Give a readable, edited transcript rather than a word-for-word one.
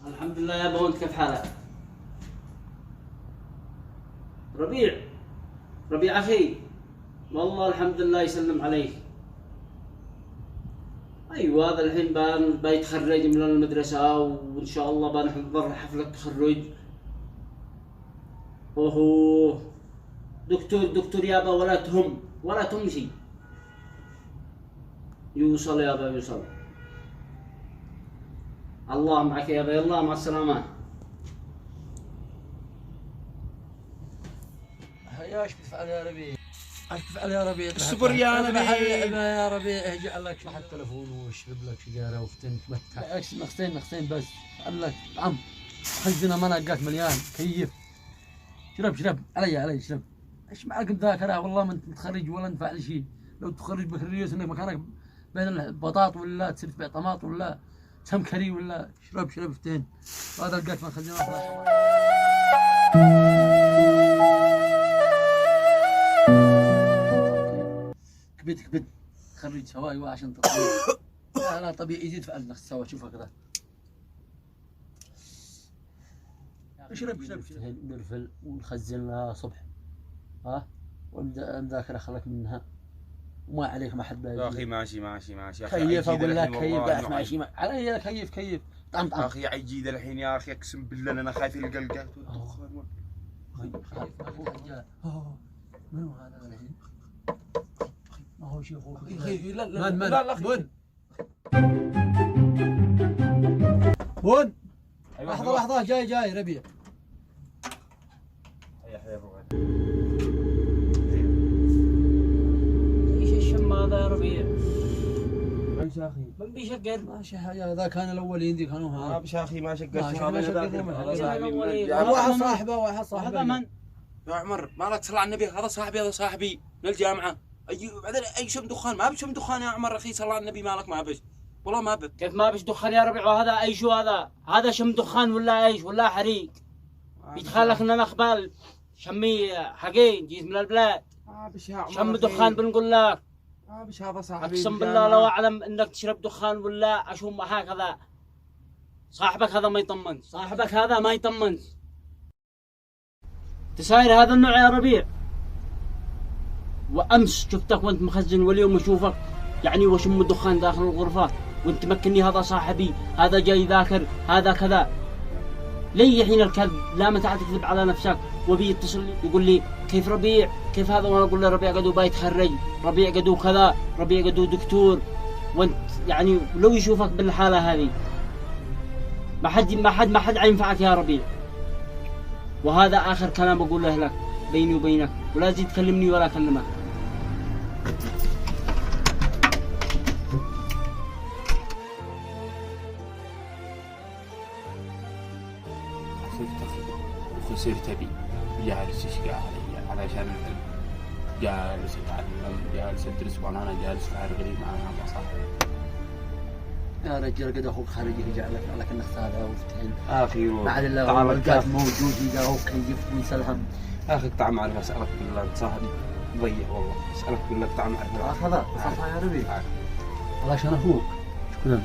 الحمد لله يا ابو، انت كيف حالك؟ ربيع، ربيع اخي، والله الحمد لله يسلم عليك. ايوه هذا الحين بيتخرج من المدرسة وان شاء الله بنحضر حفلة تخرج. اوه دكتور يابا، ولا تمشي. يوصل يابا يوصل. الله معك يابا، يلا مع السلامة. ايش بتفعل يا ربيع؟ ايش بتفعل يا ربيع؟ اصبر يا ربيع ربيع. يا ربيع، اجعل لك شحن تلفون واشرب لك سيجاره وفتن تمتع. ايش نقصين بس. قال لك عم حزنا ما لقاك مليان كيف. شرب علي شرب. ايش معك مذاكره؟ والله ما انت متخرج ولا انت فاعل شيء. لو تخرج بكالوريوس انك مكانك بين البطاط ولا تصير تبيع طماط ولا سمكري ولا شرب فتين. هذا لقاك ما خلينا كبت خريج هواي وعشان تطلع. لا طبيعي يزيد في ألنخ سوا. شوف هكذا اشرب نرفل ونخزن لها صبح. ها والمذاكرة خلك منها وما عليك ما حد يا اخي ماشي كيف اقول لك كيف ماشي علي كيف طعم يا اخي عجيد الحين يا اخي، اقسم بالله انا خايف القلقه. منو هذا الحين؟ ما هو شيء اخوك. لا بون لحظة جاي ربيع. يا ابو ايش الشم هذا يا ربيع؟ ايش يا اخي؟ من بيشقر؟ ماشي حاجة. ذا كان الاولين ذي كانوا ما بش يا اخي ما شقرت. واحد صاحبه هذا من؟ يا عمر مالك صلى على النبي. هذا صاحبي من الجامعه. بعدين اي شم دخان؟ ما بشم دخان يا عمر اخي. صلى على النبي مالك ما بش والله ما بش. كيف ما بش دخان يا ربيع؟ وهذا اي شو هذا شم دخان ولا ايش ولا حريق؟ يتخلق لنا اخبال شمي حقين جيت من البلاد. ما بش يا عمر شم دخان بنقول لك. ما بش هذا صاحبي. اقسم بالله لو اعلم انك تشرب دخان ولا اشم هكذا. صاحبك هذا ما يطمن. تساير هذا النوع يا ربيع. وامس شفتك وانت مخزن واليوم اشوفك يعني وشم الدخان داخل الغرفة وانت مكني هذا صاحبي، هذا جاي ذاكر، هذا كذا. ليه حين الكذب؟ لا ما تعال تكذب على نفسك. وبي يتصل لي يقول لي كيف ربيع كيف هذا، وانا اقول له ربيع قدو بيتخرج، ربيع قدو كذا، ربيع قدو دكتور. وانت يعني لو يشوفك بالحالة هذه ما حد ينفعك يا ربيع. وهذا آخر كلام أقوله لك بيني وبينك، ولا تزيد تكلمني ولا أكلمك. صرت أبي جالس يشقى علي علشان العلم، جالس يتعلم، جالس يدرس وأنا جالس في عرقلي معنا صاحبي. يا رجال قد اخوك خارج يرجع لك على كأنك هذا وفتحين اخي مع الله والقاف موجود يلقاه كيف وينسى الهم. اخي قطع معرفه. اسالك بالله صاحبي ضيع والله. اسالك بالله قطع معرفه. هذا صح يا ربيع. الله عشان اخوك. شكرا.